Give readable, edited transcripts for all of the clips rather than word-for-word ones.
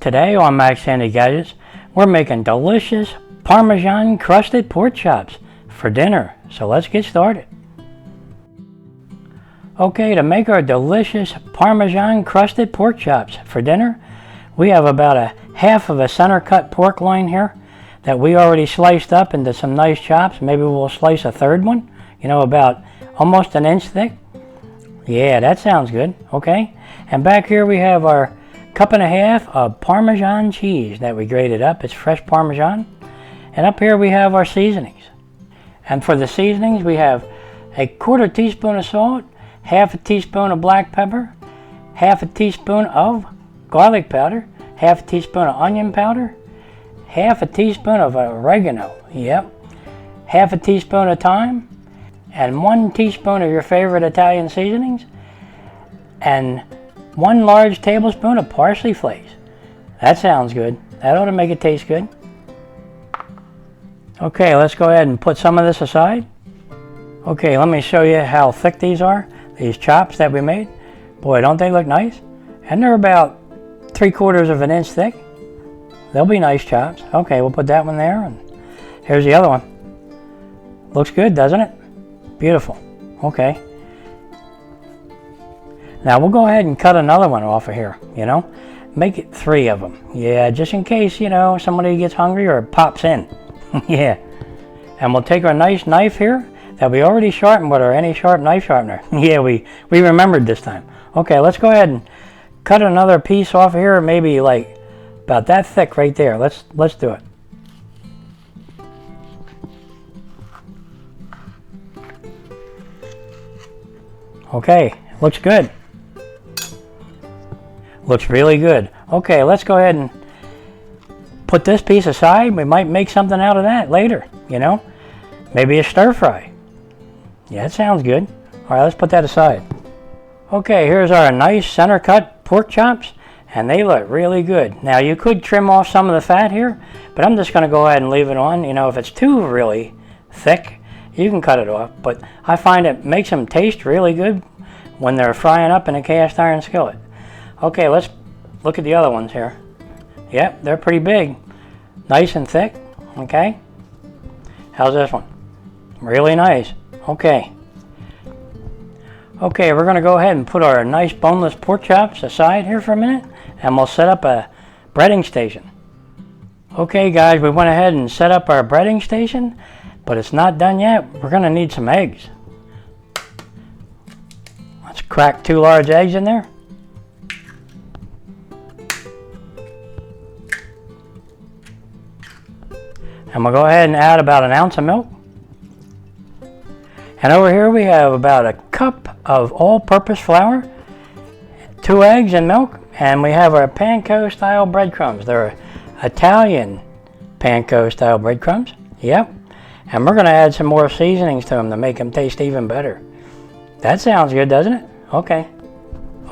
Today on Max Handy Gadgets, we're making delicious Parmesan Crusted pork chops for dinner. So let's get started. Okay, to make our delicious Parmesan Crusted pork chops for dinner, we have about a half of a center cut pork loin here that we already sliced up into some nice chops. Maybe we'll slice a third one, about almost an inch thick. Yeah, that sounds good. Okay, and back here we have our cup and a half of Parmesan cheese that we grated up. It's fresh Parmesan. And up here we have our seasonings. And for the seasonings, we have a 1/4 teaspoon of salt, 1/2 teaspoon of black pepper, 1/2 teaspoon of garlic powder, 1/2 teaspoon of onion powder, 1/2 teaspoon of oregano, 1/2 teaspoon of thyme, and 1 teaspoon of your favorite Italian seasonings, and 1 large tablespoon of parsley flakes. That sounds good. That ought to make it taste good. Okay, let's go ahead and put some of this aside. Okay, let me show you how thick these are, these chops that we made. Boy, don't they look nice? And they're about 3/4 of an inch thick. They'll be nice chops. Okay, we'll put that one there, and here's the other one. Looks good, doesn't it? Beautiful. Okay. Now we'll go ahead and cut another one off of here, Make it 3 of them. Yeah, just in case, somebody gets hungry or pops in. Yeah. And we'll take our nice knife here that we already sharpened with our Any Sharp knife sharpener. Yeah, we remembered this time. Okay, let's go ahead and cut another piece off of here, maybe like about that thick right there. Let's do it. Okay, looks good. Looks really good. Okay, let's go ahead and put this piece aside. We might make something out of that later, Maybe a stir fry. Yeah, that sounds good. All right, let's put that aside. Okay, here's our nice center cut pork chops, and they look really good. Now, you could trim off some of the fat here, but I'm just going to go ahead and leave it on. If it's too really thick, you can cut it off, but I find it makes them taste really good when they're frying up in a cast iron skillet. Okay, let's look at the other ones here. Yep, they're pretty big. Nice and thick. Okay. How's this one? Really nice. Okay. Okay, we're going to go ahead and put our nice boneless pork chops aside here for a minute, and we'll set up a breading station. Okay, guys, we went ahead and set up our breading station, but it's not done yet. We're going to need some eggs. Let's crack 2 large eggs in there. And we'll go ahead and add about 1 ounce of milk. And over here we have about a cup of all-purpose flour, 2 eggs and milk, and we have our panko style breadcrumbs. They're Italian panko style breadcrumbs. Yep. And we're going to add some more seasonings to them to make them taste even better. That sounds good, doesn't it? Okay.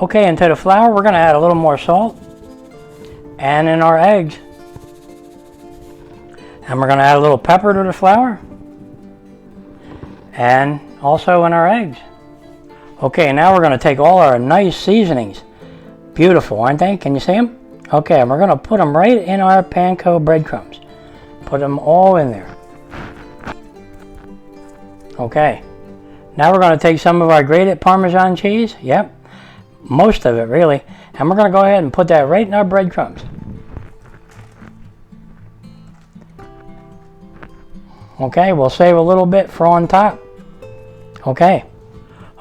Okay, and to the flour we're going to add a little more salt. And in our eggs. And we're going to add a little pepper to the flour. And also in our eggs. Okay, now we're going to take all our nice seasonings. Beautiful, aren't they? Can you see them? Okay, and we're going to put them right in our panko breadcrumbs. Put them all in there. Okay. Now we're going to take some of our grated Parmesan cheese. Yep. Most of it, really. And we're going to go ahead and put that right in our breadcrumbs. Okay, we'll save a little bit for on top. Okay.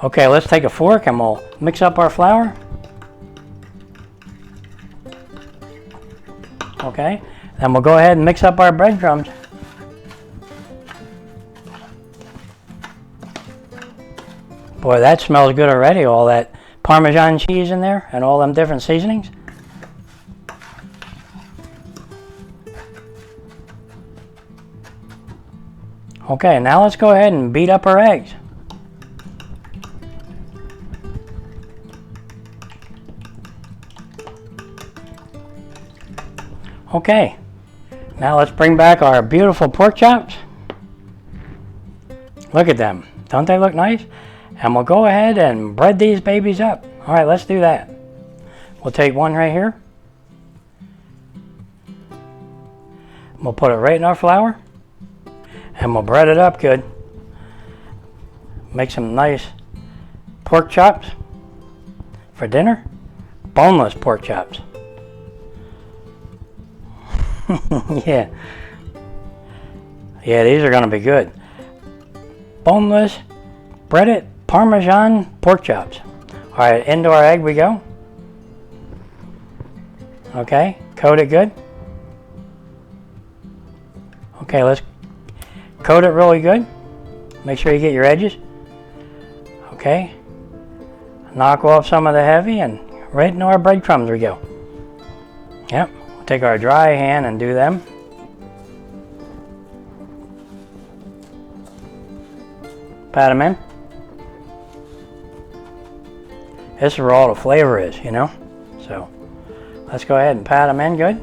Okay, let's take a fork and we'll mix up our flour. Okay, then we'll go ahead and mix up our breadcrumbs. Boy, that smells good already, all that Parmesan cheese in there and all them different seasonings. Okay, now let's go ahead and beat up our eggs. Okay, now let's bring back our beautiful pork chops. Look at them. Don't they look nice? And we'll go ahead and bread these babies up. All right, let's do that. We'll take one right here. We'll put it right in our flour and we'll bread it up good. Make some nice pork chops for dinner. Boneless pork chops. Yeah. Yeah, these are going to be good. Boneless, breaded Parmesan pork chops. All right, into our egg we go. Okay, coat it good. Okay, let's coat it really good. Make sure you get your edges. Okay. Knock off some of the heavy and right into our breadcrumbs we go. Yep, we'll take our dry hand and do them. Pat them in. This is where all the flavor is, you know. So let's go ahead and pat them in good.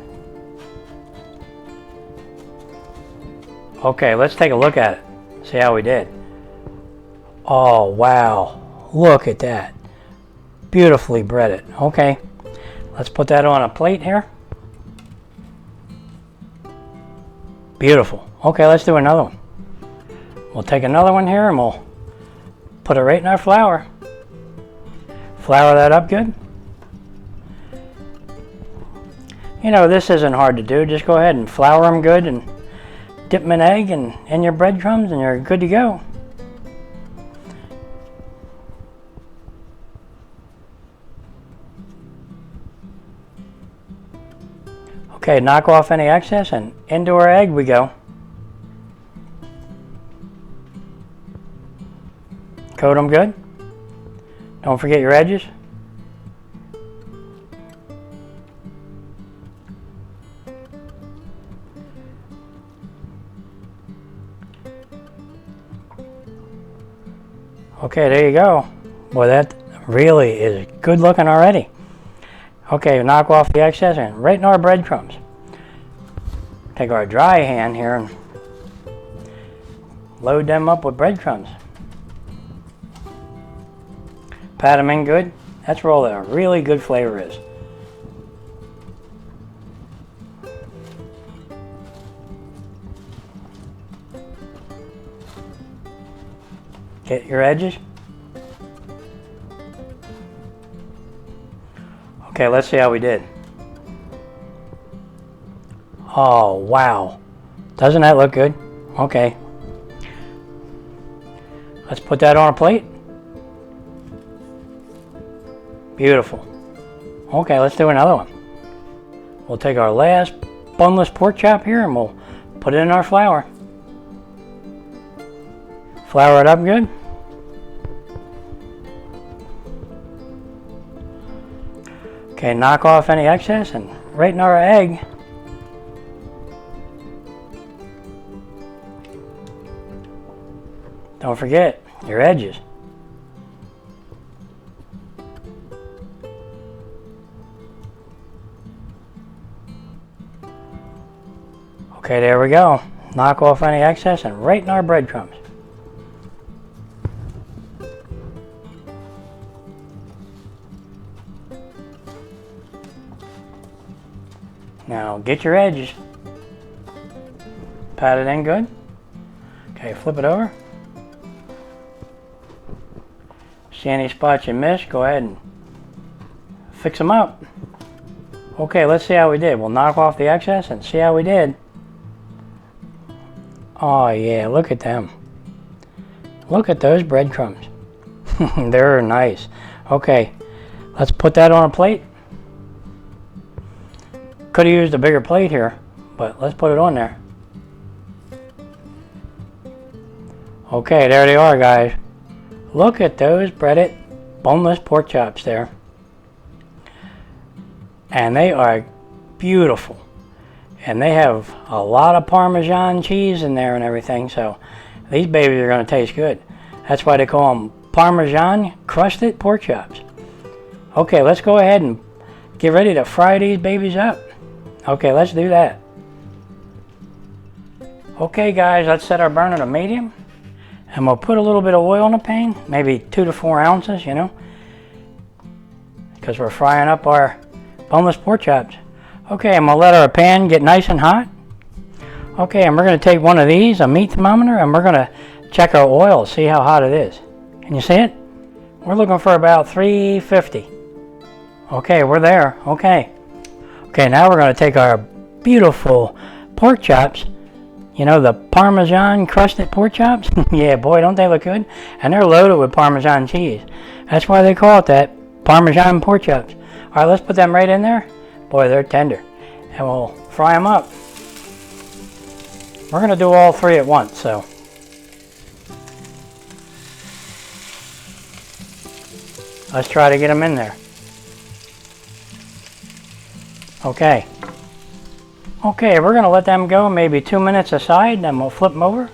Okay, let's take a look at it. See how we did. Oh, wow. Look at that. Beautifully breaded. Okay, let's put that on a plate here. Beautiful. Okay, let's do another one. We'll take another one here and we'll put it right in our flour. Flour that up good. You know, this isn't hard to do. Just go ahead and flour them good and dip them in egg and in your breadcrumbs and you're good to go. Okay, knock off any excess and into our egg we go. Coat them good. Don't forget your edges. Okay, there you go. Boy, that really is good looking already. Okay, knock off the excess and right in our breadcrumbs. Take our dry hand here and load them up with breadcrumbs. Pat them in good. That's where all the really good flavor is. Get your edges. Okay, let's see how we did. Oh, wow. Doesn't that look good? Okay. Let's put that on a plate. Beautiful. Okay, let's do another one. We'll take our last boneless pork chop here and we'll put it in our flour. Flour it up good. Okay, knock off any excess and right in our egg. Don't forget your edges. Okay, there we go. Knock off any excess and right in our breadcrumbs. Now get your edges. Pat it in good. Okay, flip it over. See any spots you missed, go ahead and fix them up. Okay, let's see how we did. We'll knock off the excess and see how we did. Oh yeah, look at them. Look at those breadcrumbs. They're nice. Okay, let's put that on a plate. Could have used a bigger plate here, but let's put it on there. Okay, there they are, guys. Look at those breaded boneless pork chops there. And they are beautiful. And they have a lot of Parmesan cheese in there and everything, so these babies are going to taste good. That's why they call them Parmesan Crusted pork chops. Okay, let's go ahead and get ready to fry these babies up. Okay, let's do that. Okay guys, let's set our burner to medium. And we'll put a little bit of oil in the pan, maybe 2 to 4 ounces, you know, because we're frying up our boneless pork chops. Okay, I'm gonna let our pan get nice and hot. Okay, and we're going to take one of these, a meat thermometer, and we're going to check our oil, see how hot it is. Can you see it? We're looking for about 350. Okay, we're there. Okay. Okay, now we're going to take our beautiful pork chops. You know, the Parmesan Crusted pork chops? Yeah, boy, don't they look good? And they're loaded with Parmesan cheese. That's why they call it that, Parmesan pork chops. All right, let's put them right in there. Boy, they're tender. And we'll fry them up. We're going to do all three at once, so. Let's try to get them in there. Okay. Okay, we're going to let them go maybe 2 minutes aside, then we'll flip them over.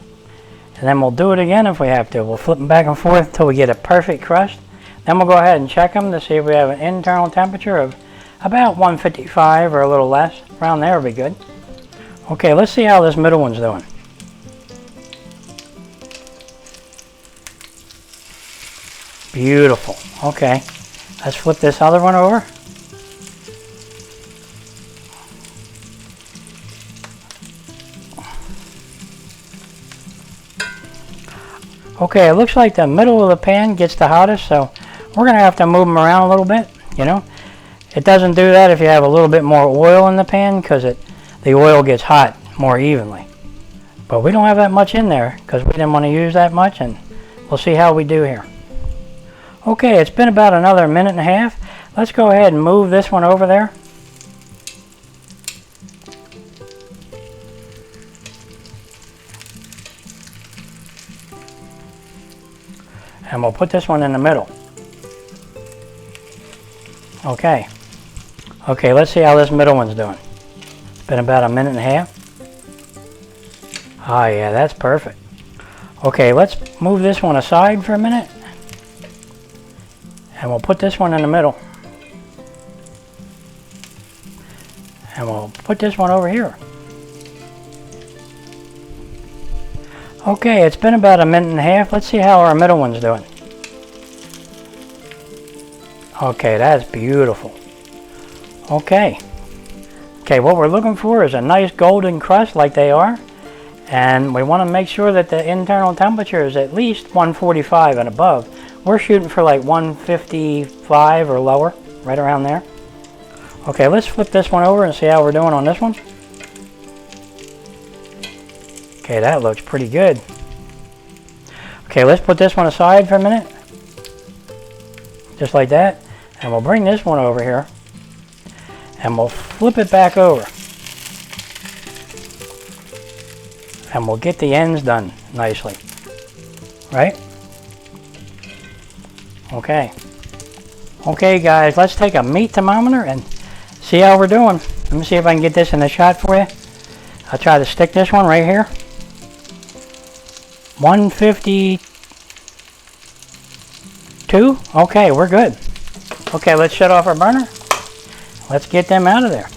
And then we'll do it again if we have to. We'll flip them back and forth until we get a perfect crust. Then we'll go ahead and check them to see if we have an internal temperature of about 155 or a little less. Around there will be good. Okay, let's see how this middle one's doing. Beautiful. Okay, let's flip this other one over. Okay, it looks like the middle of the pan gets the hottest, so we're going to have to move them around a little bit, you know. It doesn't do that if you have a little bit more oil in the pan because the oil gets hot more evenly. But we don't have that much in there because we didn't want to use that much, and we'll see how we do here. Okay, it's been about another minute and a half. Let's go ahead and move this one over there. And we'll put this one in the middle. Okay. Okay, let's see how this middle one's doing. It's been about a minute and a half. Oh yeah, that's perfect. Okay, let's move this one aside for a minute. And we'll put this one in the middle. And we'll put this one over here. Okay, it's been about a minute and a half. Let's see how our middle one's doing. Okay, that's beautiful. Okay. Okay, what we're looking for is a nice golden crust like they are. And we want to make sure that the internal temperature is at least 145 and above. We're shooting for like 155 or lower, right around there. Okay, let's flip this one over and see how we're doing on this one. Okay, that looks pretty good. Okay, let's put this one aside for a minute. Just like that. And we'll bring this one over here. And we'll flip it back over. And we'll get the ends done nicely. Right? Okay. Okay, guys, let's take a meat thermometer and see how we're doing. Let me see if I can get this in the shot for you. I'll try to stick this one right here. 152. Okay, we're good. Okay, let's shut off our burner. Let's get them out of there.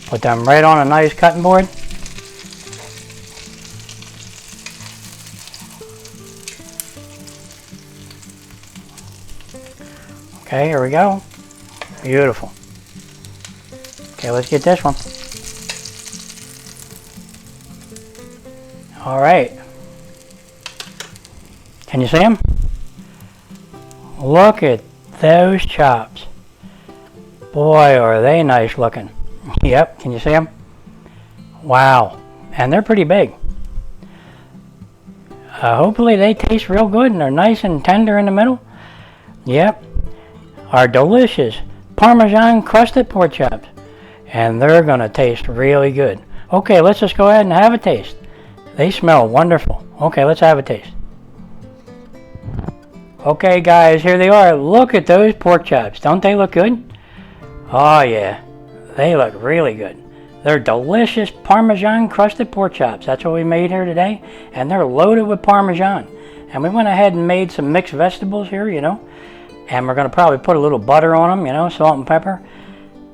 Put them right on a nice cutting board. Okay, here we go. Beautiful. Okay, let's get this one. All right. Can you see them? Look at those chops. Boy, are they nice looking. Yep, can you see them? Wow. And they're pretty big. Hopefully they taste real good and they're nice and tender in the middle. Yep. Our delicious Parmesan Crusted pork chops. And they're going to taste really good. Okay, let's just go ahead and have a taste. They smell wonderful. Okay, let's have a taste. Okay, guys, here they are. Look at those pork chops. Don't they look good? Oh, yeah. They look really good. They're delicious Parmesan Crusted pork chops. That's what we made here today. And they're loaded with Parmesan. And we went ahead and made some mixed vegetables here, you know. And we're going to probably put a little butter on them, you know, salt and pepper.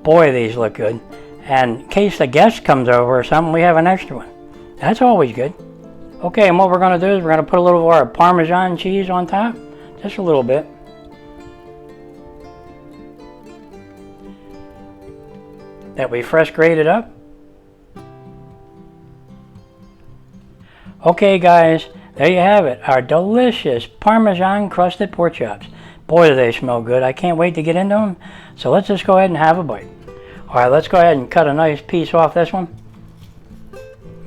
Boy, these look good. And in case the guest comes over or something, we have an extra one. That's always good. Okay, and what we're going to do is we're going to put a little of our Parmesan cheese on top. Just a little bit. that we fresh grated up. Okay guys, there you have it, our delicious Parmesan crusted pork chops. Boy, do they smell good. I can't wait to get into them. So let's just go ahead and have a bite. All right, let's go ahead and cut a nice piece off this one.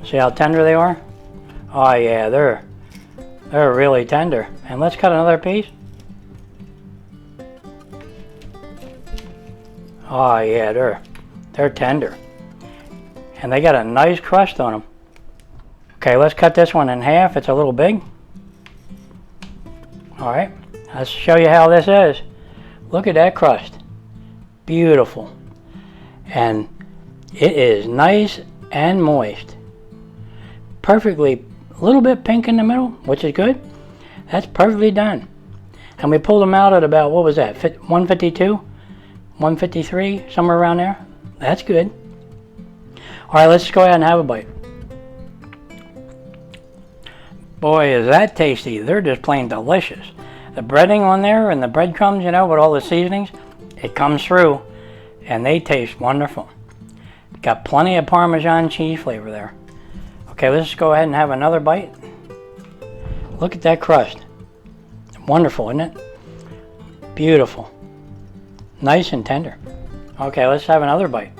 See how tender they are? Oh yeah, they're really tender. And let's cut another piece. Oh yeah, they're tender. And they got a nice crust on them. Okay, let's cut this one in half. It's a little big. All right, let's show you how this is. Look at that crust. Beautiful. And it is nice and moist. Perfectly, a little bit pink in the middle, which is good. That's perfectly done. And we pulled them out at about, what was that, 152? 153, somewhere around there. That's good. All right, let's go ahead and have a bite. Boy, is that tasty. They're just plain delicious. The breading on there and the breadcrumbs, you know, with all the seasonings, it comes through and they taste wonderful. Got plenty of Parmesan cheese flavor there. Okay, let's go ahead and have another bite. Look at that crust. Wonderful, isn't it? Beautiful. Nice and tender. Okay, let's have another bite.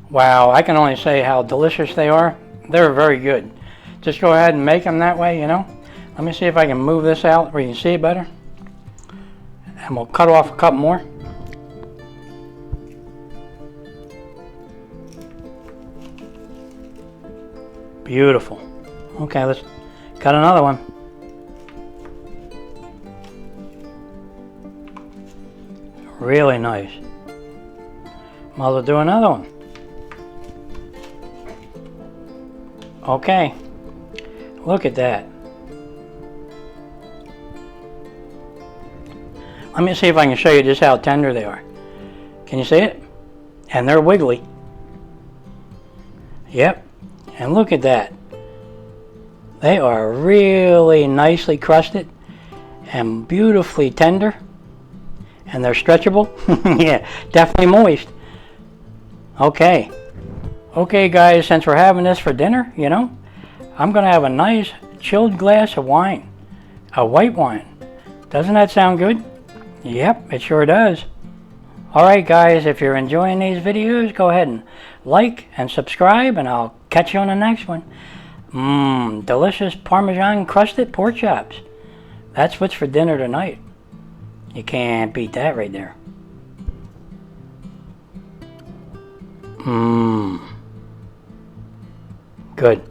Wow, I can only say how delicious they are. They're very good. Just go ahead and make them that way, you know. Let me see if I can move this out where you can see it better. And we'll cut off a couple more. Beautiful. Okay, let's cut another one. Really nice. Might as well do another one. Okay. Look at that. Let me see if I can show you just how tender they are. Can you see it? And they're wiggly. Yep. And look at that. They are really nicely crusted and beautifully tender. And they're stretchable. Yeah, definitely moist. Okay. Okay guys, since we're having this for dinner, you know, I'm going to have a nice chilled glass of wine. A white wine. Doesn't that sound good? Yep, it sure does. Alright guys, if you're enjoying these videos, go ahead and like and subscribe, and I'll catch you on the next one. Delicious Parmesan crusted pork chops. That's what's for dinner tonight. You can't beat that right there. Good.